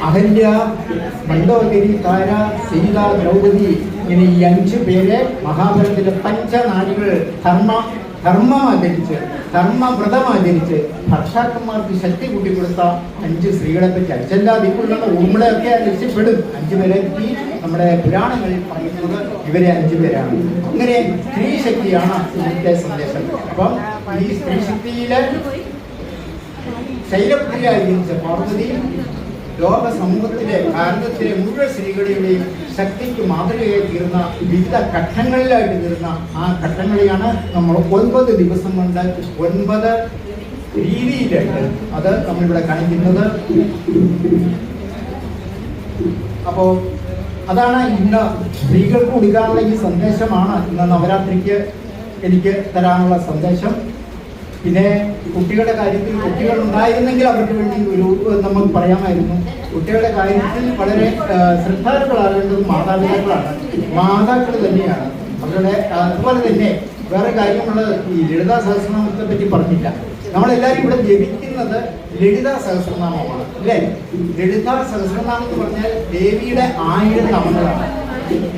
അഹല്യ, മണ്ഡോദരി, താര, സീത, ദ്രൗപദി, ഇങ്ങനെ ഈ 5 പേരെ മഹാഭാരതത്തിലെ പഞ്ചനാരികൾ ധർമ്മമാചരിച്ച് ധർമ്മവ്രതമാചരിച്ച് ഭർത്താക്കന്മാർക്ക് ശക്തി കൂട്ടിക്കൊടുത്ത 5 സ്ത്രീകളെ പറ്റി അഞ്ചല്ലാതിക്കുള്ള ഊർമിളയൊക്കെ രക്ഷപ്പെടും. 5 പേരെ പറ്റി നമ്മുടെ പുരാണങ്ങളിൽ പറയുന്നത് ഇവരെ 5 പേരാണ്. അങ്ങനെ സ്ത്രീ ശക്തിയാണ് ഇന്നത്തെ സന്ദേശം. അപ്പം ഈ സ്ത്രീ ശക്തിയിലെ ശൈലപ്രിയായി ജനിച്ച പാർവതി ലോക സമൂഹത്തിലെ ഭാരതത്തിലെ മുഴുവൻ സ്ത്രീകളുടെയും ശക്തിക്ക് മാതൃകയായി തീർന്ന വിവിധ ഘട്ടങ്ങളിലായിട്ട് തീർന്ന ആ ഘട്ടങ്ങളെയാണ് നമ്മൾ 9 ദിവസം കൊണ്ട് 9 രീതിയിലായിട്ട് അത് നമ്മളിവിടെ കാണിക്കുന്നത്. അപ്പോൾ അതാണ് ഇന്ന് സ്ത്രീകൾക്ക് കൊടുക്കാനുള്ള ഈ സന്ദേശമാണ് ഇന്ന് നവരാത്രിക്ക് എനിക്ക് തരാനുള്ള സന്ദേശം. പിന്നെ കുട്ടികളുടെ കാര്യത്തിൽ കുട്ടികൾ ഉണ്ടായിരുന്നെങ്കിൽ അവർക്ക് വേണ്ടി ഒരു നമുക്ക് പറയാമായിരുന്നു. കുട്ടികളുടെ കാര്യത്തിൽ വളരെ ശ്രദ്ധാലുക്കളാകേണ്ടത് മാതാപിതാക്കളാണ്. മാതാക്കൾ തന്നെയാണ് അവരുടെ. അതുപോലെ തന്നെ വേറെ കാര്യമുള്ളത്, ഈ ലളിതാ സഹസ്രനാമത്തെ പറ്റി പറഞ്ഞില്ല. നമ്മളെല്ലാവരും ഇവിടെ ജപിക്കുന്നത് ലളിതാ സഹസ്രനാമമാണ് അല്ലേ? ലളിതാ സഹസ്രനാമം എന്ന് പറഞ്ഞാൽ ദേവിയുടെ 1000 നാമങ്ങളാണ്.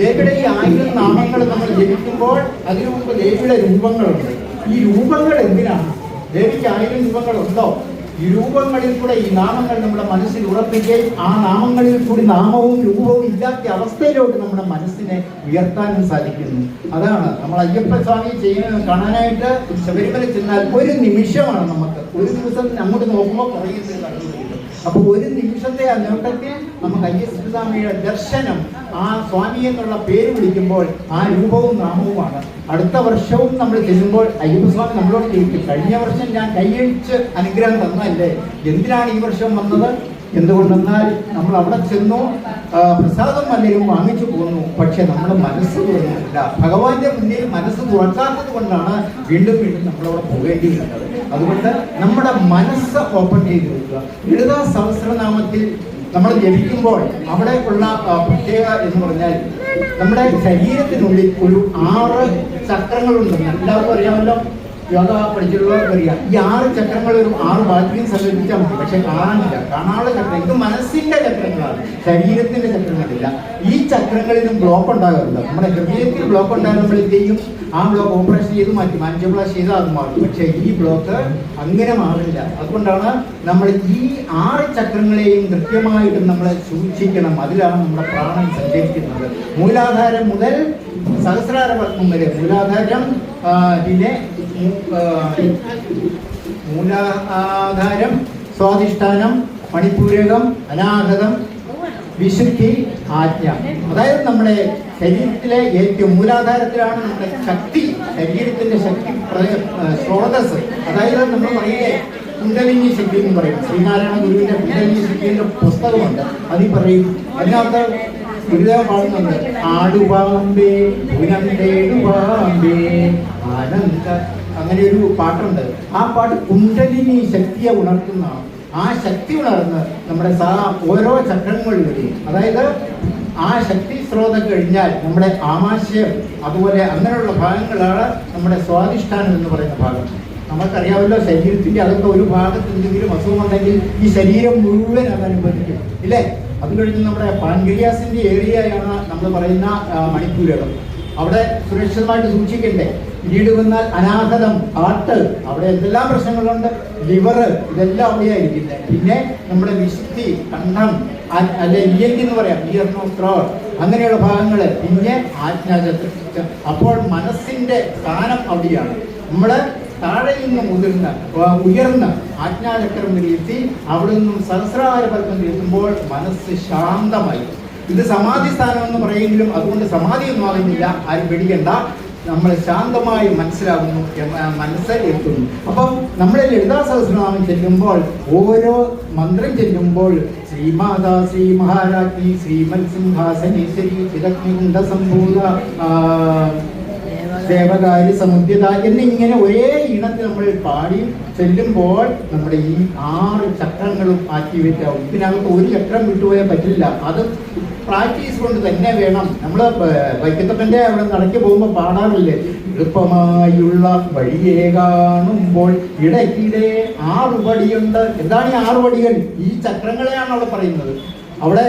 ദേവിയുടെ ഈ 1000 നാമങ്ങൾ നമ്മൾ ജപിക്കുമ്പോൾ അതിനു മുമ്പ് ദേവിയുടെ രൂപങ്ങളുണ്ട്. ഈ രൂപങ്ങൾ എന്തിനാണ്? ദേവിക്ക് 1000 രൂപങ്ങളുണ്ടോ? ഈ രൂപങ്ങളിൽ കൂടെ ഈ നാമങ്ങൾ നമ്മുടെ മനസ്സിൽ ഉറപ്പിക്കുകയും ആ നാമങ്ങളിൽ കൂടി നാമവും രൂപവും ഇല്ലാത്ത അവസ്ഥയിലോട്ട് നമ്മുടെ മനസ്സിനെ ഉയർത്താനും സാധിക്കുന്നു. അതാണ് നമ്മൾ അയ്യപ്പ സ്വാമി കാണാനായിട്ട് ശബരിമല ചെന്നാൽ 1 നിമിഷമാണ് നമുക്ക്. ഒരു ദിവസം അങ്ങോട്ട് നോക്കുമ്പോൾ പറയുന്നത് കടന്നു വരും. അപ്പോൾ 1 നിമിഷത്തെ ആ നോട്ടത്തിൽ നമുക്ക് അയ്യപ്പസ്വാമിയുടെ ദർശനം, ആ സ്വാമി എന്നുള്ള പേര് വിളിക്കുമ്പോൾ ആ രൂപവും നാമവുമാണ്. അടുത്ത വർഷവും നമ്മൾ ചെല്ലുമ്പോൾ അയ്യപ്പസ്വാമി നമ്മളോട് ചോദിക്കും, കഴിഞ്ഞ വർഷം ഞാൻ കൈയഴിച്ച് അനുഗ്രഹം തന്നല്ലേ, എന്തിനാണ് ഈ വർഷം വന്നത്? എന്തുകൊണ്ടെന്നാൽ നമ്മൾ അവിടെ ചെന്നു പ്രസാദം വല്ലതും വാങ്ങിച്ചു പോന്നു, പക്ഷെ നമ്മുടെ മനസ്സ് തുറന്നില്ല. ഭഗവാന്റെ മുന്നിൽ മനസ്സ് തുറക്കാത്തത് കൊണ്ടാണ് വീണ്ടും വീണ്ടും നമ്മളവിടെ പോകേണ്ടി വരുന്നത്. അതുകൊണ്ട് നമ്മുടെ മനസ്സ് ഓപ്പൺ ചെയ്ത് വെക്കുക. ലളിതാ സഹസ്രനാമത്തിൽ നമ്മൾ ജപിക്കുമ്പോൾ അവിടെ ഉള്ള പ്രത്യേകത എന്ന് പറഞ്ഞാൽ നമ്മുടെ ശരീരത്തിനുള്ളിൽ ഒരു 6 ചക്രങ്ങളുണ്ടെന്ന് എല്ലാവർക്കും അറിയാമല്ലോ. യോഗ പഠിച്ചിട്ടുള്ളവർക്ക് അറിയാം. ഈ 6 ചക്രങ്ങൾ ഒരു 6 ബാറ്ററിയും സങ്കല്പിച്ചാൽ മതി, പക്ഷെ കാണാനില്ല. കാണാനുള്ള ചക്രം ഇത് മനസ്സിന്റെ ചക്രങ്ങളാണ്, ശരീരത്തിന്റെ ചക്രങ്ങളില്ല. ഈ ചക്രങ്ങളിലും ബ്ലോക്ക് ഉണ്ടാകാറുണ്ട്. നമ്മുടെ ഹൃദയത്തിൽ ബ്ലോക്ക് ഉണ്ടാകുമ്പോഴത്തേക്കും ആ ബ്ലോക്ക് ഓപ്പറേഷൻ ചെയ്ത് മാറ്റി മാൻജിയോപ്ലാസ്റ്റി ചെയ്താൽ അത് മാറും. പക്ഷെ ഈ ബ്ലോക്ക് അങ്ങനെ മാറില്ല. അതുകൊണ്ടാണ് നമ്മൾ ഈ 6 ചക്രങ്ങളെയും കൃത്യമായിട്ട് നമ്മൾ സൂക്ഷിക്കണം. അതിലാണ് നമ്മുടെ പ്രാണൻ സഞ്ചരിക്കുന്നത്. മൂലാധാരം മുതൽ സഹസ്രാര പത്മം വരെ. മൂലാധാരം പിന്നെ മൂലാധാരം, സ്വാധിഷ്ഠാനം, മണിപൂരകം, അനാഹതം, വിശുദ്ധി, ആജ്ഞ. അതായത് നമ്മുടെ ശരീരത്തിലെ ഏറ്റവും മൂലാധാരത്തിലാണ് നമ്മുടെ ശക്തി, ശരീരത്തിന്റെ ശക്തി സ്രോതസ്. അതായത് നമ്മൾ പറയുക കുണ്ടലിനി ശക്തി എന്ന് പറയും. ശ്രീനാരായണ ഗുരുവിന്റെ കുണ്ടലിനി ശക്തിയുടെ പുസ്തകമുണ്ട്. അതിൽ പറയും, അതിനകത്ത് ഗുരുദേവ പാടുന്നുണ്ട്, ആടുപാമ്പേ ഉനന്തേടുപാമ്പേ ആനന്ദ, അങ്ങനെ ഒരു പാട്ടുണ്ട്. ആ പാട്ട് കുണ്ടലിനി ശക്തിയെ ഉണർത്തുന്നതാണ്. ആ ശക്തി ഉണർന്ന് നമ്മുടെ ഓരോ ചക്രങ്ങൾ വരും. അതായത് ആ ശക്തി സ്രോതം കഴിഞ്ഞാൽ നമ്മുടെ ആമാശയം, അതുപോലെ അങ്ങനെയുള്ള ഭാഗങ്ങളാണ് നമ്മുടെ സ്വാധിഷ്ഠാനം എന്ന് പറയുന്ന ഭാഗം. നമുക്കറിയാമല്ലോ, ശരീരത്തിന്റെ അതൊക്കെ ഒരു ഭാഗത്ത് എന്തെങ്കിലും അസുഖമുണ്ടെങ്കിൽ ഈ ശരീരം മുഴുവൻ അത് അനുഭവിക്കും, ഇല്ലേ? അത് കഴിഞ്ഞ് നമ്മുടെ പാൻക്രിയാസിന്റെ ഏരിയയാണ് നമ്മൾ പറയുന്ന മണിപ്പൂരകം. അവിടെ സുരക്ഷിതമായിട്ട് സൂക്ഷിക്കണ്ടേ. പിന്നീട് വന്നാൽ അനാഹതം, ഹാർട്ട്, അവിടെ എന്തെല്ലാം പ്രശ്നങ്ങളുണ്ട്, ലിവർ, ഇതെല്ലാം അവിടെയായിരിക്കുന്നത്. പിന്നെ നമ്മുടെ വിശുദ്ധി, കണ്ഠം, അല്ലെ ഇയൻറ്റി എന്ന് പറയാം, ഇയർ നോസ് ത്രോട്ട്, അങ്ങനെയുള്ള ഭാഗങ്ങൾ. പിന്നെ ആജ്ഞാചക്രം. അപ്പോൾ മനസ്സിന്റെ സ്ഥാനം അവിടെയാണ്. നമ്മള് താഴെ നിന്ന് ഉയർന്ന് ആജ്ഞാചക്രം എത്തി അവിടെ നിന്നും സഹസ്രാര പത്മത്തിൽ എത്തുമ്പോൾ മനസ്സ് ശാന്തമായി. ഇത് സമാധി സ്ഥാനം എന്ന് പറയുമെങ്കിലും അതുകൊണ്ട് സമാധിയൊന്നും ആകുന്നില്ല, ആരും പേടിക്കണ്ട. നമ്മൾ ശാന്തമായി മനസ്സിലാകുന്നു, മനസ്സിൽ എത്തുന്നു. അപ്പം നമ്മൾ ലളിതാ സഹസ്രനാമം ചെല്ലുമ്പോൾ, ഓരോ മന്ത്രം ചെല്ലുമ്പോൾ ശ്രീമാതാ ശ്രീ മഹാരാജ്ഞി ശ്രീമത് സിംഹാസനേശ്വരി ചിരഗ്നികുണ്ഡ സംഭൂത ദേവകാരി സമുദ്യത എന്നിങ്ങനെ ഒരേ ഇനത്തിൽ നമ്മൾ പാടി ചെല്ലുമ്പോൾ നമ്മുടെ ഈ 6 ചക്രങ്ങളും ആക്ടിവേറ്റ് ആവും. ഇതിനകത്ത് ഒരു ചക്രം വിട്ടുപോയാൽ പറ്റില്ല. അത് പ്രാക്ടീസ് കൊണ്ട് തന്നെ വേണം. നമ്മൾ വൈക്കത്തപ്പൻ്റെ അവിടെ നടക്കി പോകുമ്പോൾ പാടാറില്ലേ, എളുപ്പമായുള്ള വഴിയെ കാണുമ്പോൾ ഇടയ്ക്കിടെ 6 പടിയുണ്ട്. എന്താണ് ഈ 6 പടികൾ? ഈ ചക്രങ്ങളെയാണ് അവിടെ പറയുന്നത്. അവിടെ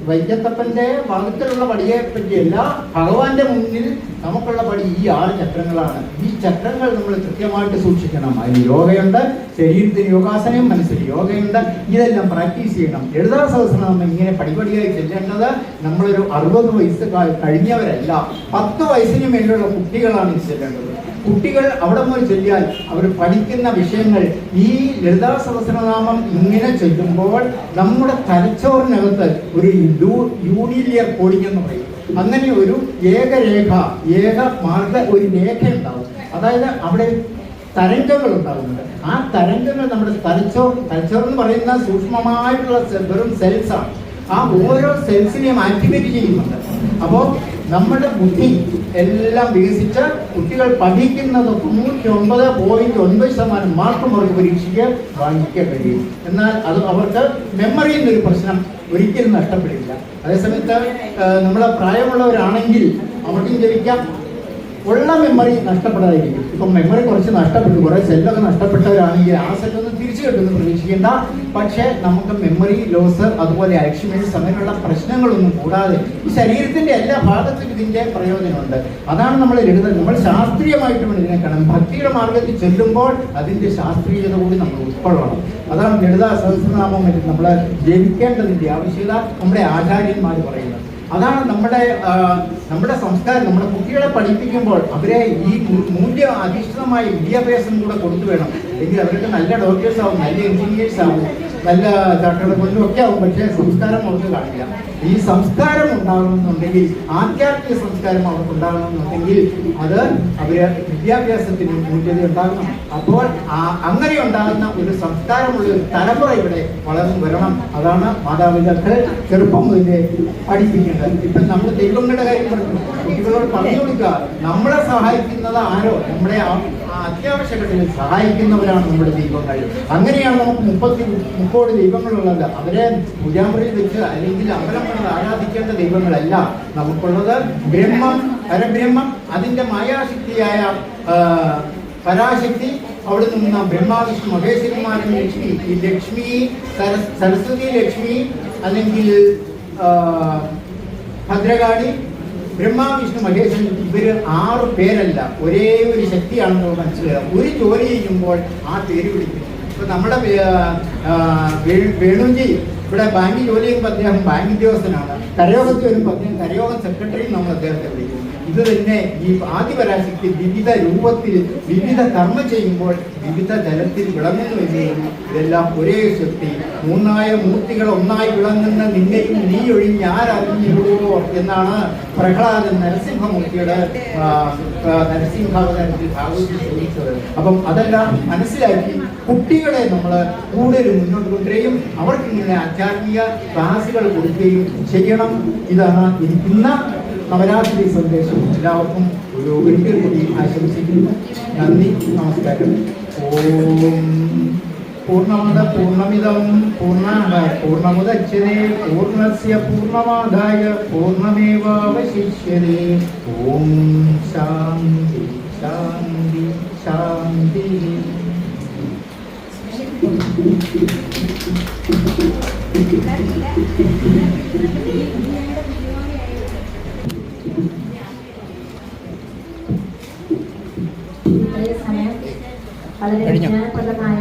വൈക്കത്തപ്പൻ്റെ ഭാഗത്തിലുള്ള പടിയെ പറ്റിയല്ല, ഭഗവാന്റെ മുന്നിൽ നമുക്കുള്ള പടി ഈ 6 ചക്രങ്ങളാണ്. ഈ ചക്രങ്ങൾ നമ്മൾ കൃത്യമായിട്ട് സൂക്ഷിക്കണം. അതിന് യോഗയുണ്ട്, ശരീരത്തിന് യോഗാസനം, മനസ്സിന് യോഗയുണ്ട്. ഇതെല്ലാം പ്രാക്ടീസ് ചെയ്യണം. ലളിതാ സഹസ്രനാമം ഇങ്ങനെ പടിപടിയായി ചെല്ലേണ്ടത് നമ്മളൊരു 60 വയസ്സ് കഴിഞ്ഞവരല്ല, 10 വയസ്സിന് മേലുള്ള കുട്ടികളാണ് ഇത് ചെല്ലേണ്ടത്. കുട്ടികൾ അവിടെ മുതൽ ചെല്ലിയാൽ അവർ പഠിക്കുന്ന വിഷയങ്ങൾ ഈ ലളിതാ സഹസ്രനാമം ഇങ്ങനെ ചെല്ലുമ്പോൾ നമ്മുടെ തലച്ചോറിനകത്ത് ഒരു യൂണിലിയർ കോഡിംഗ് എന്ന് പറയും. അങ്ങനെ ഒരു ഏകരേഖ, മാർഗ ഒരു രേഖ ഉണ്ടാവും. അതായത് അവിടെ തരംഗങ്ങൾ ഉണ്ടാകുന്നുണ്ട്. ആ തരംഗങ്ങൾ നമ്മുടെ തലച്ചോർ എന്ന് പറയുന്ന സൂക്ഷ്മമായിട്ടുള്ള വെറും സെൽസാണ്. ആ ഓരോ സെൽസിനെയും ആക്ടിവേറ്റ് ചെയ്യുന്നുണ്ട്. അപ്പോൾ നമ്മുടെ ബുദ്ധി എല്ലാം വികസിച്ച കുട്ടികൾ പഠിക്കുന്നത് 99.9% മാർക്കും അവർക്ക് പരീക്ഷയ്ക്ക് വാങ്ങിക്കാൻ കഴിയും. എന്നാൽ അത് അവർക്ക് മെമ്മറി എന്നൊരു പ്രശ്നം ഒരിക്കലും നഷ്ടപ്പെടില്ല. അതേസമയത്ത് നമ്മളെ പ്രായമുള്ളവരാണെങ്കിൽ അവർക്കും ജയിക്കാം, ഉള്ള മെമ്മറി നഷ്ടപ്പെടാതിരിക്കും. ഇപ്പം മെമ്മറി കുറച്ച് നഷ്ടപ്പെട്ടു, കുറേ സെല്ലൊക്കെ നഷ്ടപ്പെട്ടവരാണെങ്കിൽ ആ സെല്ലൊന്നും തിരിച്ചു കിട്ടുമെന്ന് പ്രതീക്ഷിക്കേണ്ട. പക്ഷേ നമുക്ക് മെമ്മറി ലോസ്, അതുപോലെ അൽഷിമേഴ്സ്, അങ്ങനെയുള്ള പ്രശ്നങ്ങളൊന്നും കൂടാതെ ഈ ശരീരത്തിൻ്റെ എല്ലാ ഭാഗത്തും ഇതിൻ്റെ പ്രയോജനമുണ്ട്. അതാണ് നമ്മൾ നമ്മൾ ശാസ്ത്രീയമായിട്ട് ഇതിനെ കാണാം. ഭക്തിയുടെ മാർഗത്തിൽ ചെല്ലുമ്പോൾ അതിൻ്റെ ശാസ്ത്രീയത കൂടി നമ്മൾ ഉൾക്കൊള്ളണം. അതാണ് ലളിതാ സഹസ്രനാമം നമ്മൾ ജപിക്കേണ്ടതിൻ്റെ ആവശ്യകത നമ്മുടെ ആചാര്യന്മാർ പറയുന്നത്. അതാണ് നമ്മുടെ സംസ്കാരം. നമ്മുടെ കുട്ടികളെ പഠിപ്പിക്കുമ്പോൾ അവരെ ഈ മൂല്യ അധിഷ്ഠിതമായ വിദ്യാഭ്യാസം കൂടെ കൊടുത്തു വേണം. എങ്കിൽ അവർക്ക് നല്ല ഡോക്ടേഴ്സ് ആവും, നല്ല എഞ്ചിനീയേഴ്സ് ആവും, നല്ല ചാർട്ടേഡ് അക്കൗണ്ടന്റും ഒക്കെ ആവും. പക്ഷേ സംസ്കാരം അവർക്ക് കാണില്ല. ഈ സംസ്കാരം ഉണ്ടാകണമെന്നുണ്ടെങ്കിൽ, ആധ്യാത്മിക സംസ്കാരം അവർക്ക് ഉണ്ടാകണമെന്നുണ്ടെങ്കിൽ അത് അവര് വിദ്യാഭ്യാസത്തിന് മുൻകരുതി ഉണ്ടാകണം. അപ്പോൾ അങ്ങനെ ഉണ്ടാകുന്ന ഒരു സംസ്കാരമുള്ള ഒരു തലമുറ ഇവിടെ വളർന്നു വരണം. അതാണ് മാതാപിതാക്കൾ ചെറുപ്പം മുതലേ പഠിപ്പിക്കേണ്ടത്. ഇപ്പം നമ്മൾ ദൈവങ്ങളുടെ കാര്യം പറഞ്ഞു, കുട്ടികളോട് പറഞ്ഞു കൊടുക്കുക, നമ്മളെ സഹായിക്കുന്നത് ആരോ, നമ്മുടെ അത്യാവശ്യ ഘട്ടങ്ങളിൽ സഹായിക്കുന്നവരാണ് നമ്മുടെ ദൈവങ്ങൾ. അങ്ങനെയാണ് നമുക്ക് 30 ദൈവങ്ങളുള്ളത്. അവരെ പൂജാമുറിയിൽ വെച്ച് അല്ലെങ്കിൽ അമ്പലങ്ങളിൽ ആരാധിക്കേണ്ട ദൈവങ്ങളല്ല നമുക്കുള്ളത്. ബ്രഹ്മം, പരബ്രഹ്മം, അതിൻ്റെ മായാശക്തിയായ പരാശക്തി, അവിടെ നിന്ന് ബ്രഹ്മാവിഷ്ണു മഹേശ്വരന്മാരും ലക്ഷ്മി. ഈ ലക്ഷ്മി, സരസ്വതി ലക്ഷ്മി അല്ലെങ്കിൽ ഭദ്രകാളി, ബ്രഹ്മാവിഷ്ണു മഹേശ്വരൻ, ഇവര് 6 പേരല്ല, ഒരേ ഒരു ശക്തിയാണെന്ന് മനസ്സിലാക്കുക. ഒരു ജോലി ചെയ്യുമ്പോൾ ആ പേര് വിളിക്കും. ഇപ്പൊ നമ്മുടെ വേണുജി ഇവിടെ ബാങ്കിൽ ജോലി ചെയ്യുമ്പോൾ അദ്ദേഹം ബാങ്ക് ഉദ്യോഗസ്ഥനാണ്. കരയോഗത്തിൽ വരുമ്പോൾ അദ്ദേഹം കരയോഗം സെക്രട്ടറി നമ്മൾ അദ്ദേഹത്തെ വിളിക്കും. ഇത് തന്നെ ഈ ആദിപരാശക്തി വിവിധ രൂപത്തിൽ വിവിധ കർമ്മം ചെയ്യുമ്പോൾ വിവിധ തലത്തിൽ വിളങ്ങുന്നുവെങ്കിലും ഇതെല്ലാം ഒരേ ശക്തി. 3 മൂർത്തികൾ ഒന്നായി വിളങ്ങുന്ന നിന്നെയും നീ ഒഴിഞ്ഞാരറിഞ്ഞുള്ളൂ എന്നാണ് പ്രഹ്ലാദൻ നരസിംഹമൂർത്തിയുടെ നരസിംഹാവതാരത്തിൽ ഭാഗവതത്തിൽ ചോദിച്ചത്. അപ്പം അതെല്ലാം മനസ്സിലാക്കി കുട്ടികളെ നമ്മൾ കൂടുതൽ മുന്നോട്ട് കൊണ്ടുവരികയും അവർക്കിങ്ങനെ ആധ്യാത്മിക ക്ലാസുകൾ കൊടുക്കുകയും ചെയ്യണം. ഇതാണ് എനിക്കിന്ന് നവരാത്രി സന്ദേശം. എല്ലാവർക്കും ഒരിക്കൽ കൂടി ആശംസിക്കുന്നു. നന്ദി, നമസ്കാരം. ഓം പൂർണ്ണമദ പൂർണ്ണമിദം പൂർണ്ണമുദച്യതേ പൂർണ്ണസ്യ പൂർണ്ണമാദായ പൂർണ്ണമേവാവശിഷ്യതേ. ഓം ശാന്തി ശാന്തി ശാന്തി. വളരെ വിജ്ഞാനപ്രദമായ